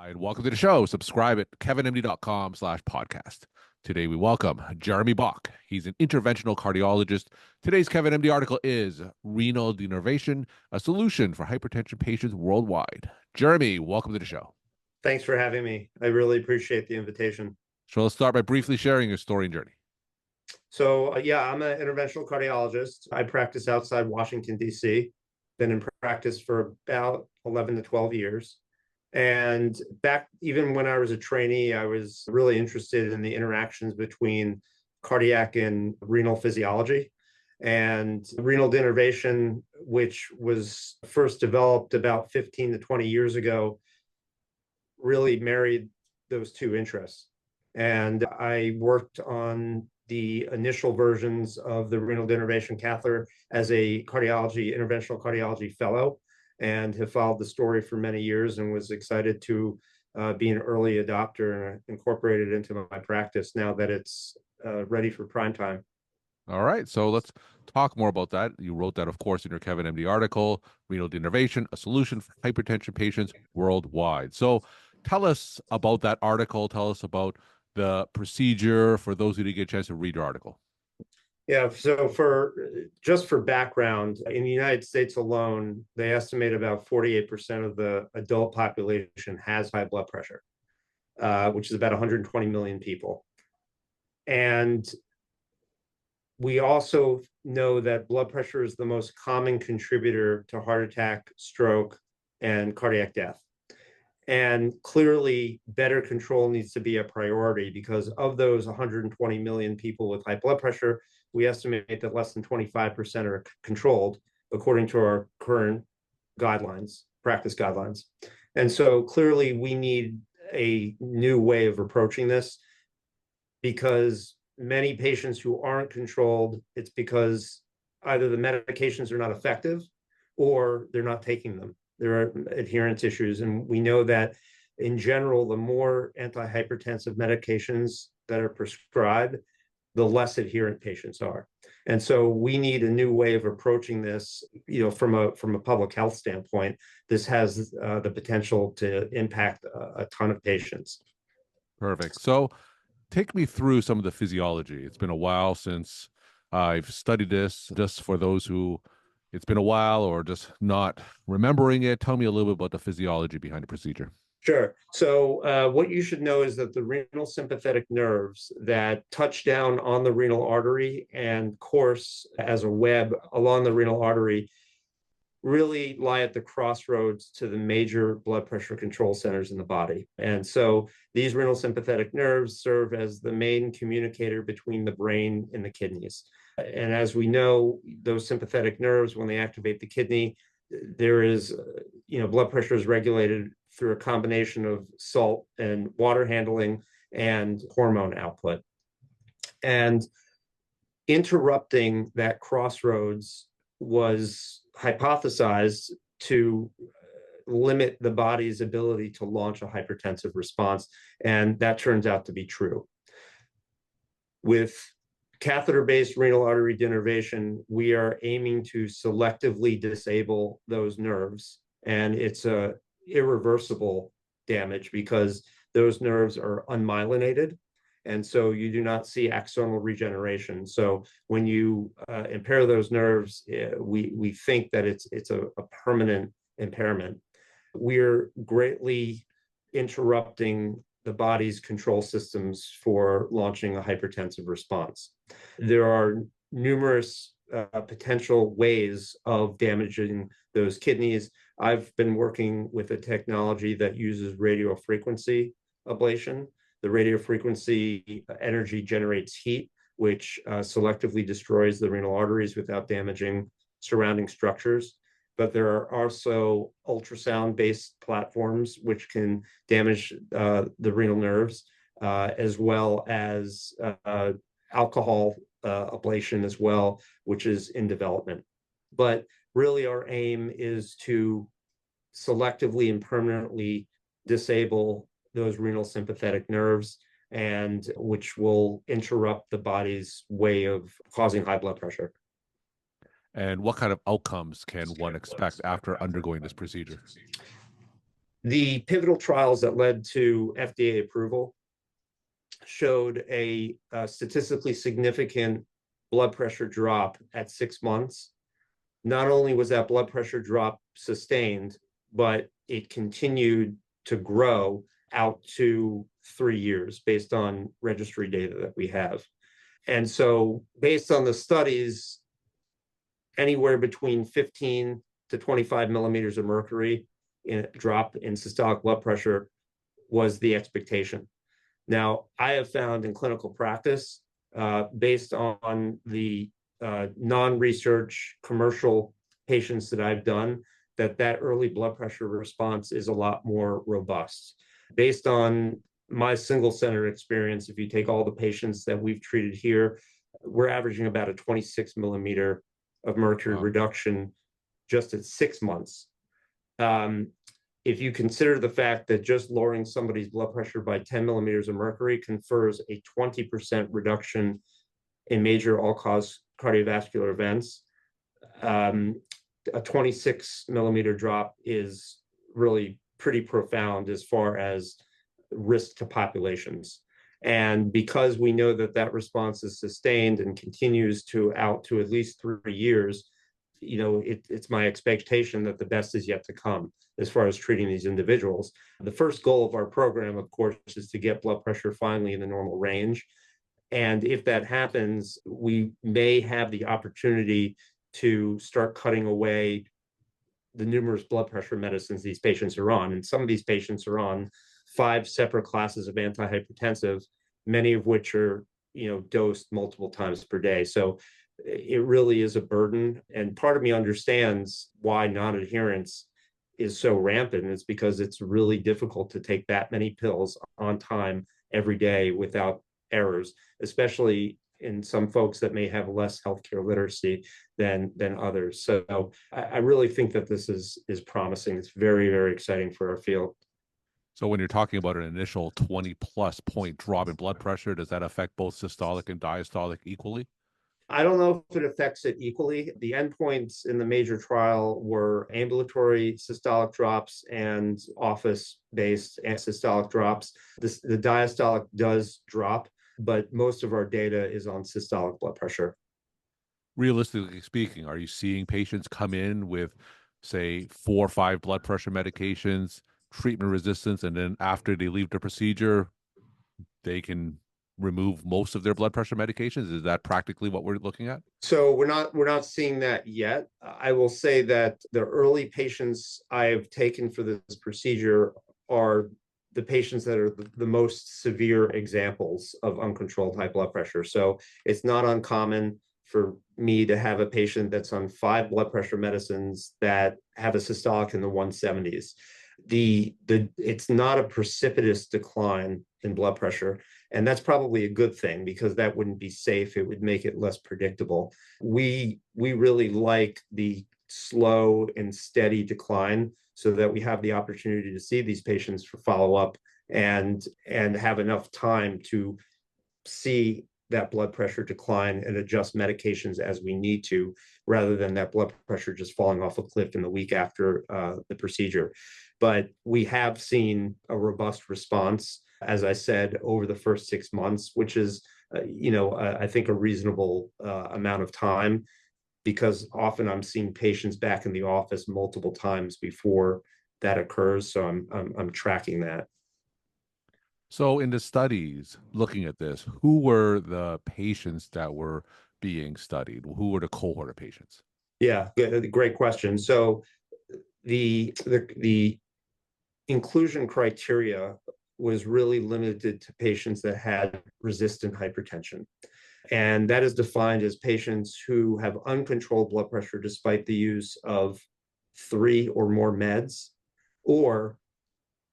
Hi, and welcome to the show. Subscribe at kevinmd.com/podcast. Today we welcome Jeremy Bock. He's an interventional cardiologist. Today's Kevin MD article is Renal Denervation, a solution for hypertension patients worldwide. Jeremy, welcome to the show. Thanks for having me. I really appreciate the invitation. So let's start by briefly sharing your story and journey. I'm an interventional cardiologist. I practice outside Washington, D.C. Been in practice for about 11 to 12 years. And back even when I was a trainee, I was really interested in the interactions between cardiac and renal physiology. And renal denervation, which was first developed about 15 to 20 years ago, really married those two interests. And I worked on the initial versions of the renal denervation catheter as a interventional cardiology fellow, and have followed the story for many years and was excited to be an early adopter and incorporate it into my practice now that it's ready for prime time. All right, so let's talk more about that. You wrote that, of course, in your Kevin MD article, Renal Denervation, a solution for hypertension patients worldwide. So tell us about that article. Tell us about the procedure for those who didn't get a chance to read your article. Yeah, so for background, in the United States alone, they estimate about 48% of the adult population has high blood pressure, which is about 120 million people. And we also know that blood pressure is the most common contributor to heart attack, stroke, and cardiac death. And clearly, better control needs to be a priority because of those 120 million people with high blood pressure, we estimate that less than 25% are controlled according to our current guidelines, practice guidelines. And so clearly we need a new way of approaching this because many patients who aren't controlled, it's because either the medications are not effective or they're not taking them. There are adherence issues. And we know that in general, the more antihypertensive medications that are prescribed, the less adherent patients are. And so we need a new way of approaching this, from a public health standpoint. This has the potential to impact a ton of patients. Perfect. So take me through some of the physiology. It's been a while since I've studied this. Just for those who it's been a while or just not remembering it, tell me a little bit about the physiology behind the procedure. Sure. So what you should know is that the renal sympathetic nerves that touch down on the renal artery and course as a web along the renal artery really lie at the crossroads to the major blood pressure control centers in the body. And so these renal sympathetic nerves serve as the main communicator between the brain and the kidneys. And as we know, those sympathetic nerves, when they activate the kidney, there is, blood pressure is regulated through a combination of salt and water handling and hormone output. And interrupting that crossroads was hypothesized to limit the body's ability to launch a hypertensive response. And that turns out to be true. With catheter-based renal artery denervation, we are aiming to selectively disable those nerves. And it's a irreversible damage because those nerves are unmyelinated. And so you do not see axonal regeneration. So when you impair those nerves, we think that it's a permanent impairment. We're greatly interrupting the body's control systems for launching a hypertensive response. There are numerous potential ways of damaging those kidneys. I've been working with a technology that uses radiofrequency ablation. The radiofrequency energy generates heat, which selectively destroys the renal arteries without damaging surrounding structures. But there are also ultrasound-based platforms which can damage the renal nerves, as well as alcohol ablation as well, which is in development. But really our aim is to selectively and permanently disable those renal sympathetic nerves, and which will interrupt the body's way of causing high blood pressure. And what kind of outcomes can one expect after undergoing this procedure? The pivotal trials that led to FDA approval showed a statistically significant blood pressure drop at 6 months. Not only was that blood pressure drop sustained, but it continued to grow out to 3 years based on registry data that we have. And so based on the studies, anywhere between 15 to 25 millimeters of mercury in a drop in systolic blood pressure was the expectation. Now, I have found in clinical practice, based on the non-research commercial patients that I've done, that early blood pressure response is a lot more robust. Based on my single center experience, if you take all the patients that we've treated here, we're averaging about a 26 millimeter of mercury reduction just at 6 months. If you consider the fact that just lowering somebody's blood pressure by 10 millimeters of mercury confers a 20% reduction in major all-cause cardiovascular events, a 26 millimeter drop is really pretty profound as far as risk to populations. And because we know that that response is sustained and continues to out to at least 3 years, it's my expectation that the best is yet to come as far as treating these individuals. The first goal of our program, of course, is to get blood pressure finally in the normal range. And if that happens, we may have the opportunity to start cutting away the numerous blood pressure medicines these patients are on. And some of these patients are on 5 separate classes of antihypertensive, many of which are, dosed multiple times per day. So it really is a burden. And part of me understands why non-adherence is so rampant. It's because it's really difficult to take that many pills on time every day without errors, especially in some folks that may have less healthcare literacy than others. So I really think that this is promising. It's very, very exciting for our field. So when you're talking about an initial 20+ point drop in blood pressure, does that affect both systolic and diastolic equally? I don't know if it affects it equally. The endpoints in the major trial were ambulatory systolic drops and office-based systolic drops. The diastolic does drop, but most of our data is on systolic blood pressure. Realistically speaking, are you seeing patients come in with, say, 4 or 5 blood pressure medications, treatment resistance, and then after they leave the procedure, they can remove most of their blood pressure medications? Is that practically what we're looking at? So we're not seeing that yet. I will say that the early patients I've taken for this procedure are the patients that are the most severe examples of uncontrolled high blood pressure. So it's not uncommon for me to have a patient that's on 5 blood pressure medicines that have a systolic in the 170s. It's not a precipitous decline in blood pressure, and that's probably a good thing because that wouldn't be safe. It would make it less predictable. We really like the slow and steady decline so that we have the opportunity to see these patients for follow-up and have enough time to see that blood pressure decline and adjust medications as we need to, rather than that blood pressure just falling off a cliff in the week after the procedure. But we have seen a robust response, as I said, over the first 6 months, which is, I think a reasonable amount of time, because often I'm seeing patients back in the office multiple times before that occurs. So I'm tracking that. So in the studies looking at this, who were the patients that were being studied? Who were the cohort of patients? Yeah, great question. So the inclusion criteria was really limited to patients that had resistant hypertension. And that is defined as patients who have uncontrolled blood pressure despite the use of 3 or more meds, or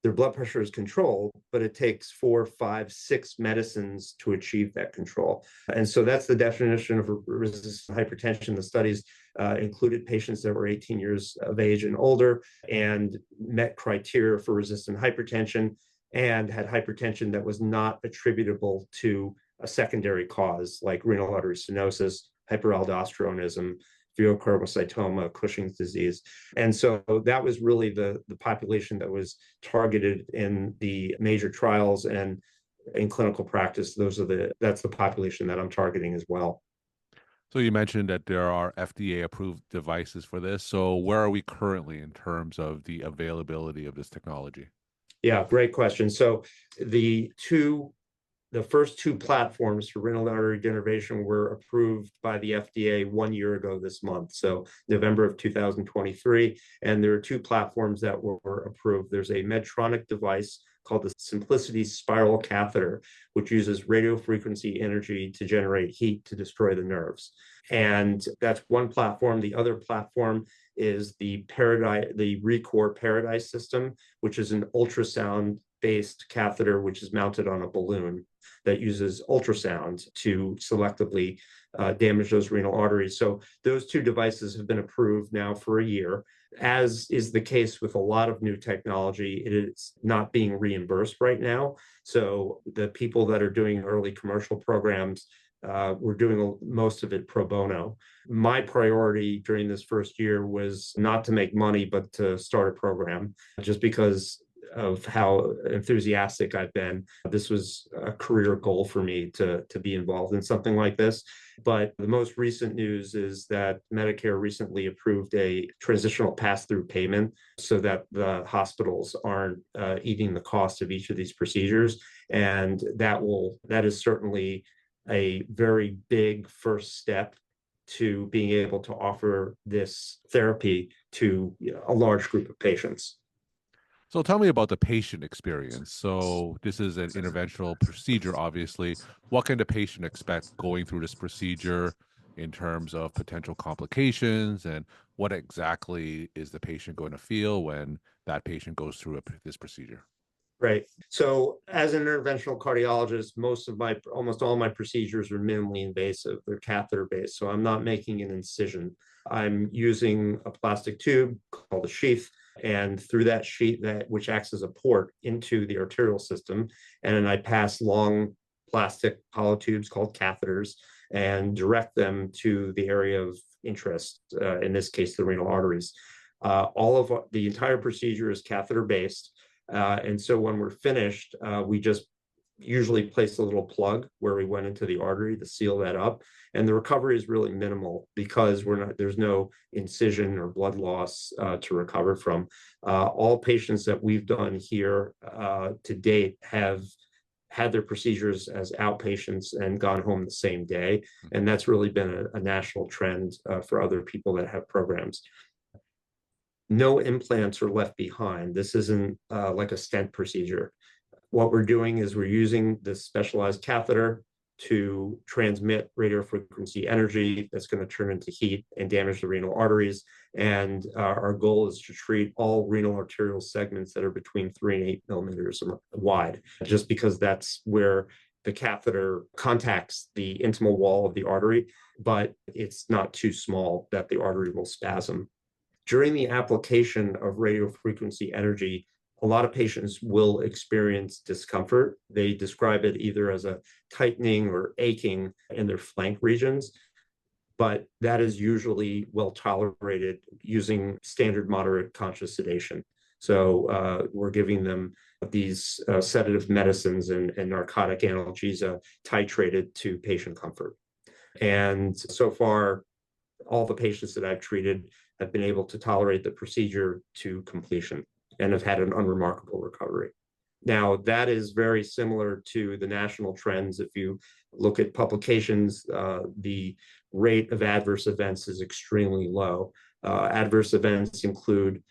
their blood pressure is controlled, but it takes 4, 5, 6 medicines to achieve that control. And so that's the definition of resistant hypertension. The studies included patients that were 18 years of age and older and met criteria for resistant hypertension and had hypertension that was not attributable to a secondary cause like renal artery stenosis, hyperaldosteronism, pheochromocytoma, Cushing's disease. And so that was really the population that was targeted in the major trials, and in clinical practice, that's the population that I'm targeting as well. So you mentioned that there are FDA approved devices for this. So where are we currently in terms of the availability of this technology? Yeah, great question. So the first two platforms for renal artery denervation were approved by the FDA 1 year ago this month, so November of 2023. And there are two platforms that were approved. There's a Medtronic device called the Simplicity Spiral Catheter, which uses radiofrequency energy to generate heat to destroy the nerves. And that's one platform. The other platform is the ReCore Paradise system, which is an ultrasound-based catheter, which is mounted on a balloon that uses ultrasound to selectively damage those renal arteries. So those two devices have been approved now for a year. As is the case with a lot of new technology, it is not being reimbursed right now. So the people that are doing early commercial programs, we're doing most of it pro bono. My priority during this first year was not to make money, but to start a program, just because of how enthusiastic I've been. This was a career goal for me to be involved in something like this. But the most recent news is that Medicare recently approved a transitional pass-through payment so that the hospitals aren't eating the cost of each of these procedures. And that is certainly a very big first step to being able to offer this therapy to a large group of patients. So tell me about the patient experience. So this is an interventional procedure, obviously. What can the patient expect going through this procedure in terms of potential complications, and what exactly is the patient going to feel when that patient goes through this procedure? Right. So as an interventional cardiologist, almost all my procedures are minimally invasive. They're catheter based. So I'm not making an incision. I'm using a plastic tube called a sheath, and through that sheath, which acts as a port into the arterial system, and then I pass long plastic hollow tubes called catheters and direct them to the area of interest, in this case, the renal arteries. The entire procedure is catheter based. And so when we're finished, we just usually place a little plug where we went into the artery to seal that up. And the recovery is really minimal because there's no incision or blood loss to recover from. All patients that we've done here to date have had their procedures as outpatients and gone home the same day. And that's really been a national trend for other people that have programs. No implants are left behind. This isn't like a stent procedure. What we're doing is we're using this specialized catheter to transmit radiofrequency energy that's going to turn into heat and damage the renal arteries. And our goal is to treat all renal arterial segments that are between 3 and 8 millimeters wide, just because that's where the catheter contacts the intimal wall of the artery, but it's not too small that the artery will spasm. During the application of radiofrequency energy, a lot of patients will experience discomfort. They describe it either as a tightening or aching in their flank regions, but that is usually well tolerated using standard moderate conscious sedation. So we're giving them these sedative medicines and narcotic analgesia titrated to patient comfort. And so far, all the patients that I've treated have been able to tolerate the procedure to completion and have had an unremarkable recovery. Now, that is very similar to the national trends. If you look at publications, the rate of adverse events is extremely low. Adverse events include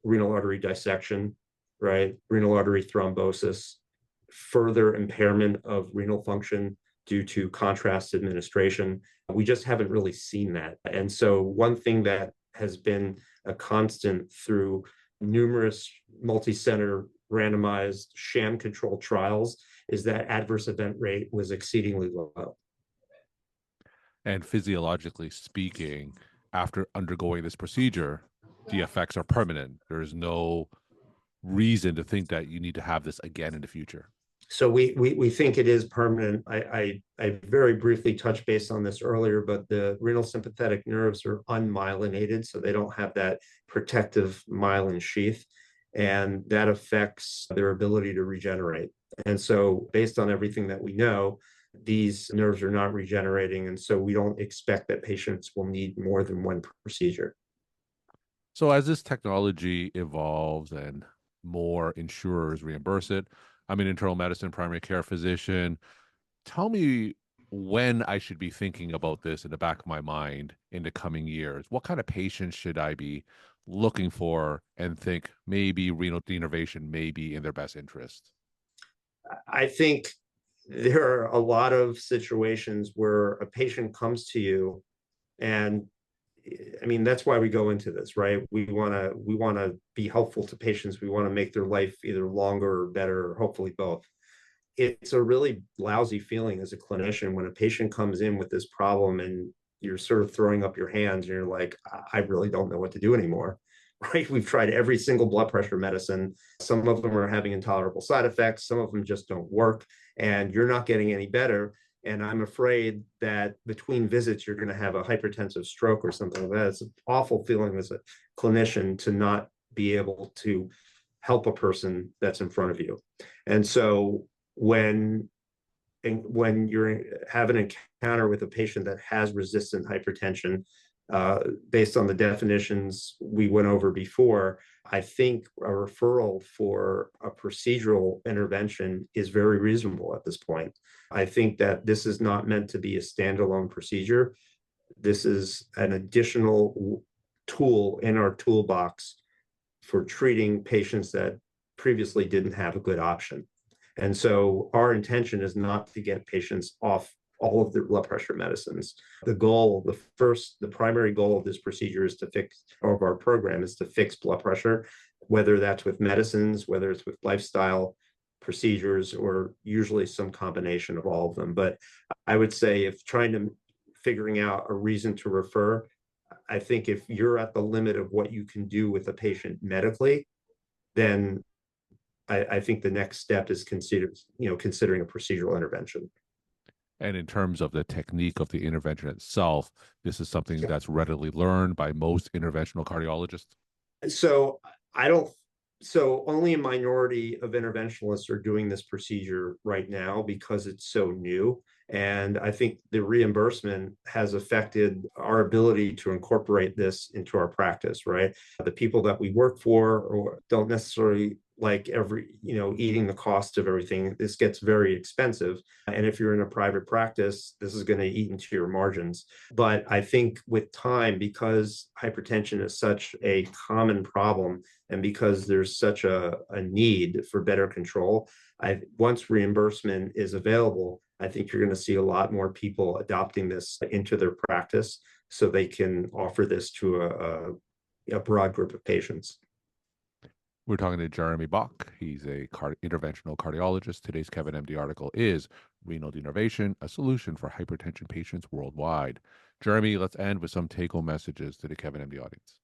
renal artery dissection, right? Renal artery thrombosis, further impairment of renal function due to contrast administration. We just haven't really seen that. And so one thing that has been a constant through numerous multi-center randomized sham controlled trials is that adverse event rate was exceedingly low. And physiologically speaking, after undergoing this procedure, the effects are permanent. There is no reason to think that you need to have this again in the future. So we think it is permanent. I very briefly touched base on this earlier, but the renal sympathetic nerves are unmyelinated, so they don't have that protective myelin sheath, and that affects their ability to regenerate. And so, based on everything that we know, these nerves are not regenerating, and so we don't expect that patients will need more than one procedure. So as this technology evolves and more insurers reimburse it, I'm an internal medicine primary care physician. Tell me when I should be thinking about this in the back of my mind in the coming years. What kind of patients should I be looking for and think maybe renal denervation may be in their best interest? I think there are a lot of situations where a patient comes to you, and I mean, that's why we go into this, right? We want to be helpful to patients. We want to make their life either longer or better, or hopefully both. It's a really lousy feeling as a clinician when a patient comes in with this problem and you're sort of throwing up your hands and you're like, I really don't know what to do anymore. Right? We've tried every single blood pressure medicine. Some of them are having intolerable side effects, some of them just don't work, and you're not getting any better. And I'm afraid that between visits, you're going to have a hypertensive stroke or something like that. It's an awful feeling as a clinician to not be able to help a person that's in front of you. And so when you have an encounter with a patient that has resistant hypertension, based on the definitions we went over before, I think a referral for a procedural intervention is very reasonable at this point. I think that this is not meant to be a standalone procedure. This is an additional tool in our toolbox for treating patients that previously didn't have a good option. And so our intention is not to get patients off all of their blood pressure medicines. The primary goal of this procedure is to fix, or of our program is to fix blood pressure, whether that's with medicines, whether it's with lifestyle procedures, or usually some combination of all of them. But I would say if figuring out a reason to refer, I think if you're at the limit of what you can do with a patient medically, then I think the next step is considering a procedural intervention. And in terms of the technique of the intervention itself, this is something that's readily learned by most interventional cardiologists. So I don't. So only a minority of interventionalists are doing this procedure right now because it's so new. And I think the reimbursement has affected our ability to incorporate this into our practice, right? The people that we work for don't necessarily like eating the cost of everything. This gets very expensive. And if you're in a private practice, this is going to eat into your margins. But I think with time, because hypertension is such a common problem, and because there's such a need for better control, once reimbursement is available, I think you're going to see a lot more people adopting this into their practice so they can offer this to a broad group of patients. We're talking to Jeremy Bock. He's a interventional cardiologist. Today's Kevin MD article is Renal Denervation, a solution for hypertension patients worldwide. Jeremy, let's end with some take-home messages to the Kevin MD audience.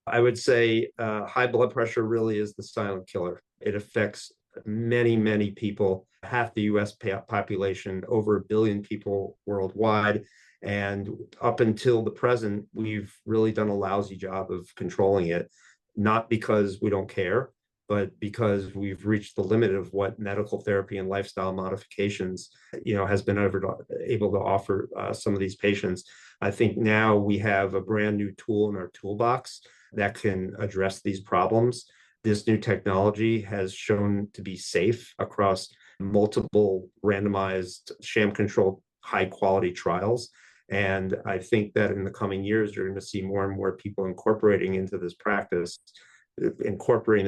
I would say high blood pressure really is the silent killer. It affects many, many people, half the US population, over 1 billion people worldwide. And up until the present, we've really done a lousy job of controlling it, not because we don't care, but because we've reached the limit of what medical therapy and lifestyle modifications, has been able to offer some of these patients. I think now we have a brand new tool in our toolbox that can address these problems. This new technology has shown to be safe across multiple randomized, sham-controlled, high-quality trials. And I think that in the coming years, you're going to see more and more people incorporating this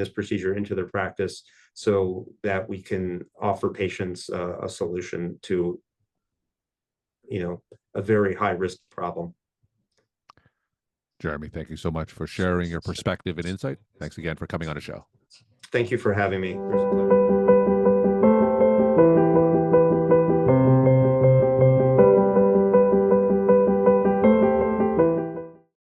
procedure into their practice so that we can offer patients a solution to, a very high-risk problem. Jeremy, thank you so much for sharing your perspective and insight. Thanks again for coming on the show. Thank you for having me. It was a pleasure.